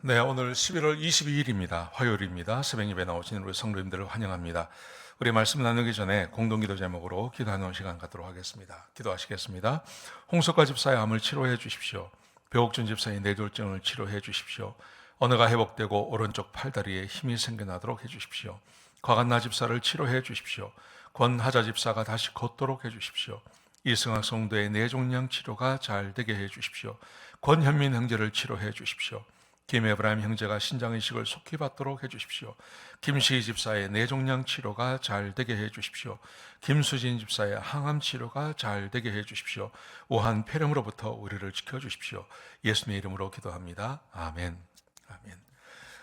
네, 오늘 11월 22일입니다. 화요일입니다. 새벽 예배 나오신 우리 성도님들을 환영합니다. 우리 말씀 나누기 전에 공동기도 제목으로 기도하는 시간 갖도록 하겠습니다. 기도하시겠습니다. 홍석과 집사의 암을 치료해 주십시오. 배옥준 집사의 뇌졸중을 치료해 주십시오. 언어가 회복되고 오른쪽 팔다리에 힘이 생겨나도록 해 주십시오. 과간나 집사를 치료해 주십시오. 권하자 집사가 다시 걷도록 해 주십시오. 이승학 성도의 뇌종양 치료가 잘 되게 해 주십시오. 권현민 형제를 치료해 주십시오. 김에브라임 형제가 신장이식을 속히 받도록 해주십시오. 김시희 집사의 뇌종양 치료가 잘 되게 해주십시오. 김수진 집사의 항암 치료가 잘 되게 해주십시오. 우한 폐렴으로부터 우리를 지켜주십시오. 예수님의 이름으로 기도합니다. 아멘. 아멘.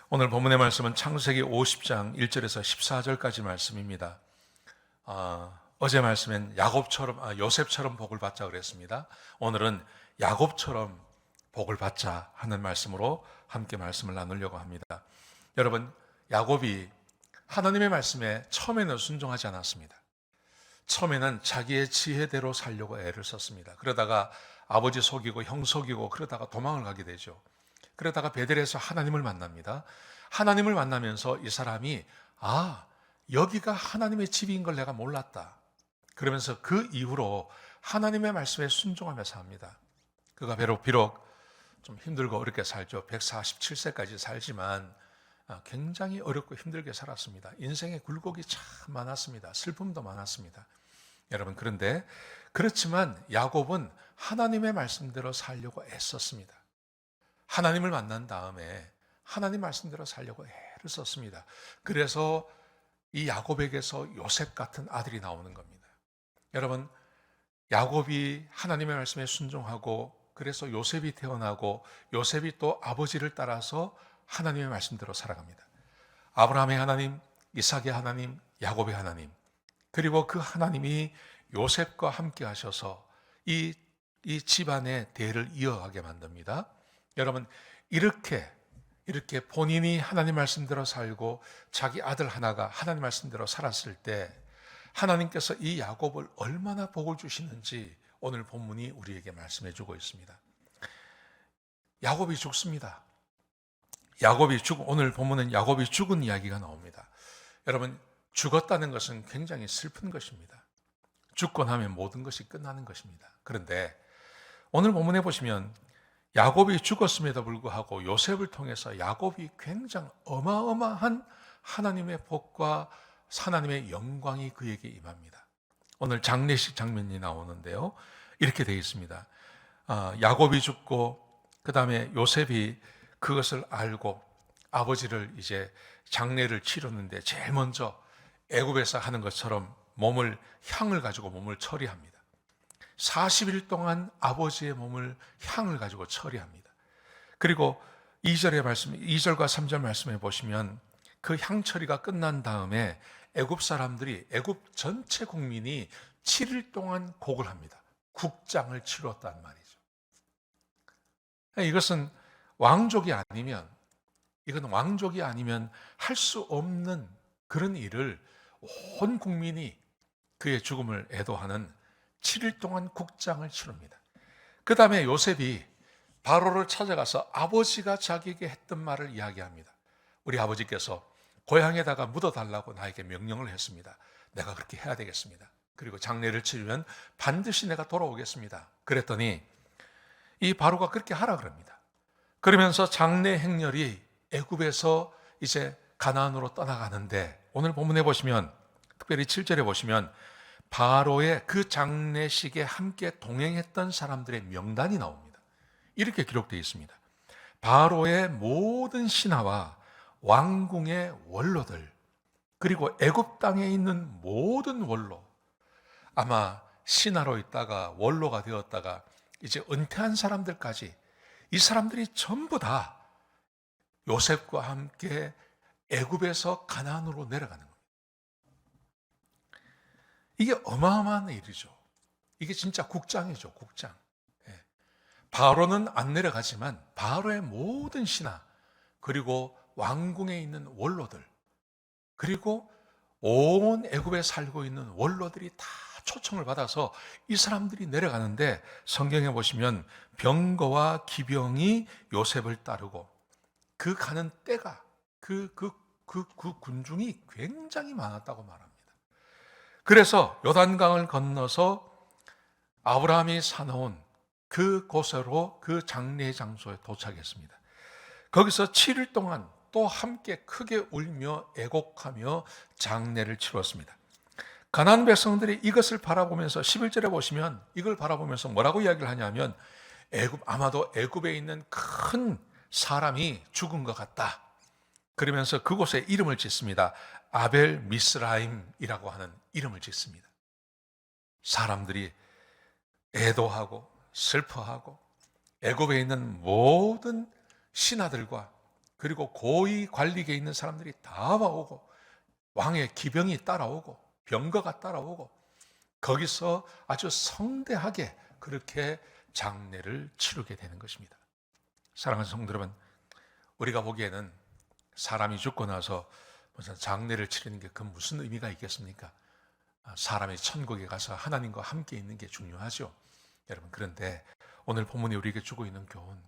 오늘 본문의 말씀은 창세기 50장 1절에서 14절까지 말씀입니다. 어제 말씀엔 요셉처럼 복을 받자 그랬습니다. 오늘은 야곱처럼 복을 받자 하는 말씀으로 함께 말씀을 나누려고 합니다. 여러분, 야곱이 하나님의 말씀에 처음에는 순종하지 않았습니다. 처음에는 자기의 지혜대로 살려고 애를 썼습니다. 그러다가 아버지 속이고 형 속이고 그러다가 도망을 가게 되죠. 그러다가 베델에서 하나님을 만납니다. 하나님을 만나면서 이 사람이 여기가 하나님의 집인 걸 내가 몰랐다. 그러면서 그 이후로 하나님의 말씀에 순종하면서 합니다. 그가 비록 좀 힘들고 어렵게 살죠. 147세까지 살지만 굉장히 어렵고 힘들게 살았습니다. 인생의 굴곡이 참 많았습니다. 슬픔도 많았습니다. 여러분, 그런데 그렇지만 야곱은 하나님의 말씀대로 살려고 애썼습니다. 하나님을 만난 다음에 하나님 말씀대로 살려고 애를 썼습니다. 그래서 이 야곱에게서 요셉 같은 아들이 나오는 겁니다. 여러분, 야곱이 하나님의 말씀에 순종하고 그래서 요셉이 태어나고 요셉이 또 아버지를 따라서 하나님의 말씀대로 살아갑니다. 아브라함의 하나님, 이삭의 하나님, 야곱의 하나님, 그리고 그 하나님이 요셉과 함께 하셔서 이 집안의 대를 이어가게 만듭니다. 여러분, 이렇게 본인이 하나님 말씀대로 살고 자기 아들 하나가 하나님 말씀대로 살았을 때 하나님께서 이 야곱을 얼마나 복을 주시는지 오늘 본문이 우리에게 말씀해 주고 있습니다. 야곱이 죽습니다. 오늘 본문은 야곱이 죽은 이야기가 나옵니다. 여러분, 죽었다는 것은 굉장히 슬픈 것입니다. 죽고 나면 모든 것이 끝나는 것입니다. 그런데 오늘 본문에 보시면 야곱이 죽었음에도 불구하고 요셉을 통해서 야곱이 굉장히 어마어마한 하나님의 복과 하나님의 영광이 그에게 임합니다. 오늘 장례식 장면이 나오는데요. 이렇게 되어 있습니다. 야곱이 죽고 그 다음에 요셉이 그것을 알고 아버지를 이제 장례를 치르는데 제일 먼저 애굽에서 하는 것처럼 향을 가지고 몸을 처리합니다. 40일 동안 아버지의 몸을 향을 가지고 처리합니다. 그리고 2절과 3절 말씀해 보시면 그 향 처리가 끝난 다음에 애굽 애굽 전체 국민이 7일 동안 곡을 합니다. 국장을 치렀단 말이죠. 이건 왕족이 아니면 할 수 없는 그런 일을 온 국민이 그의 죽음을 애도하는 7일 동안 국장을 치릅니다. 그 다음에 요셉이 바로를 찾아가서 아버지가 자기에게 했던 말을 이야기합니다. 우리 아버지께서 고향에다가 묻어달라고 나에게 명령을 했습니다. 내가 그렇게 해야 되겠습니다. 그리고 장례를 치르면 반드시 내가 돌아오겠습니다. 그랬더니 이 바로가 그렇게 하라 그럽니다. 그러면서 장례 행렬이 애굽에서 이제 가나안으로 떠나가는데 오늘 본문에 보시면 특별히 7절에 보시면 바로의 그 장례식에 함께 동행했던 사람들의 명단이 나옵니다. 이렇게 기록되어 있습니다. 바로의 모든 신하와 왕궁의 원로들, 그리고 애굽 땅에 있는 모든 원로, 아마 신하로 있다가 원로가 되었다가 이제 은퇴한 사람들까지, 이 사람들이 전부 다 요셉과 함께 애굽에서 가나안으로 내려가는 겁니다. 이게 어마어마한 일이죠. 이게 진짜 국장이죠, 국장. 바로는 안 내려가지만 바로의 모든 신하, 그리고 왕궁에 있는 원로들, 그리고 온 애굽에 살고 있는 원로들이 다 초청을 받아서 이 사람들이 내려가는데, 성경에 보시면 병거와 기병이 요셉을 따르고 그 가는 때가 그 군중이 굉장히 많았다고 말합니다. 그래서 요단강을 건너서 아브라함이 사놓은 그곳으로 그 장례 장소에 도착했습니다. 거기서 7일 동안 또 함께 크게 울며 애곡하며 장례를 치렀습니다. 가나안 백성들이 이것을 바라보면서 11절에 보시면 이걸 바라보면서 뭐라고 이야기를 하냐면 아마도 애굽에 있는 큰 사람이 죽은 것 같다. 그러면서 그곳에 이름을 짓습니다. 아벨 미스라임이라고 하는 이름을 짓습니다. 사람들이 애도하고 슬퍼하고 애굽에 있는 모든 신하들과 그리고 고위 관리계에 있는 사람들이 다 와오고 왕의 기병이 따라오고 병거가 따라오고 거기서 아주 성대하게 그렇게 장례를 치르게 되는 것입니다. 사랑하는 성도 여러분, 우리가 보기에는 사람이 죽고 나서 무슨 장례를 치르는 게 그 무슨 의미가 있겠습니까? 사람이 천국에 가서 하나님과 함께 있는 게 중요하죠. 여러분, 그런데 오늘 본문이 우리에게 주고 있는 교훈,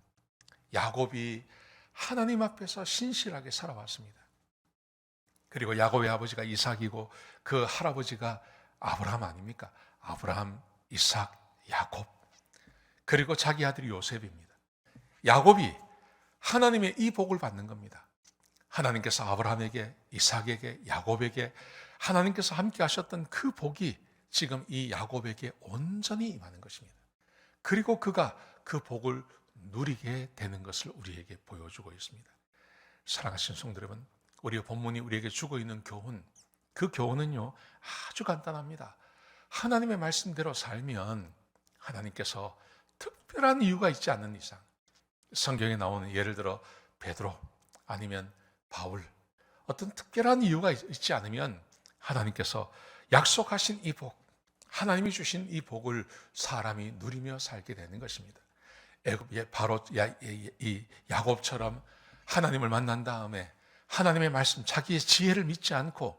야곱이 하나님 앞에서 신실하게 살아왔습니다. 그리고 야곱의 아버지가 이삭이고 그 할아버지가 아브라함 아닙니까? 아브라함, 이삭, 야곱, 그리고 자기 아들이 요셉입니다. 야곱이 하나님의 이 복을 받는 겁니다. 하나님께서 아브라함에게, 이삭에게, 야곱에게 하나님께서 함께 하셨던 그 복이 지금 이 야곱에게 온전히 임하는 것입니다. 그리고 그가 그 복을 누리게 되는 것을 우리에게 보여주고 있습니다. 사랑하시는 성도 여러분, 우리의 본문이 우리에게 주고 있는 교훈, 그 교훈은요 아주 간단합니다. 하나님의 말씀대로 살면 하나님께서 특별한 이유가 있지 않는 이상, 성경에 나오는 예를 들어 베드로 아니면 바울, 어떤 특별한 이유가 있지 않으면 하나님께서 약속하신 이 복, 하나님이 주신 이 복을 사람이 누리며 살게 되는 것입니다. 바로 이 야곱처럼 하나님을 만난 다음에 하나님의 말씀, 자기의 지혜를 믿지 않고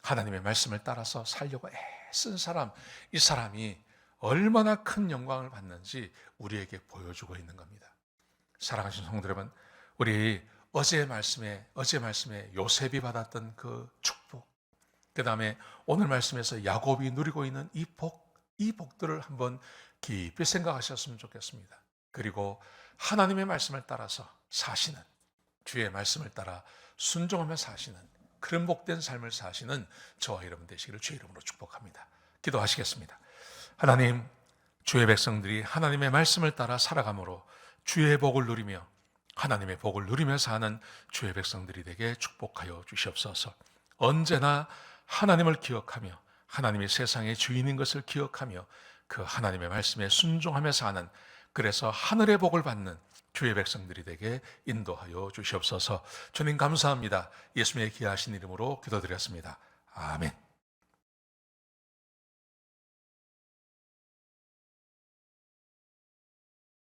하나님의 말씀을 따라서 살려고 애쓴 사람, 이 사람이 얼마나 큰 영광을 받는지 우리에게 보여주고 있는 겁니다. 사랑하시는 성도 여러분, 우리 어제 말씀에 요셉이 받았던 그 축복, 그 다음에 오늘 말씀에서 야곱이 누리고 있는 이 복들을 한번 깊이 생각하셨으면 좋겠습니다. 그리고 하나님의 말씀을 따라서 사시는, 주의 말씀을 따라 순종하며 사시는 그런 복된 삶을 사시는 저와 여러분 되시기를 주의 이름으로 축복합니다. 기도하시겠습니다. 하나님, 주의 백성들이 하나님의 말씀을 따라 살아감으로 주의 복을 누리며 하나님의 복을 누리며 사는 주의 백성들이 되게 축복하여 주시옵소서. 언제나 하나님을 기억하며 하나님이 세상의 주인인 것을 기억하며 그 하나님의 말씀에 순종하며 사는, 그래서 하늘의 복을 받는 주의 백성들이 되게 인도하여 주시옵소서. 주님 감사합니다. 예수님의 귀하신 이름으로 기도드렸습니다. 아멘.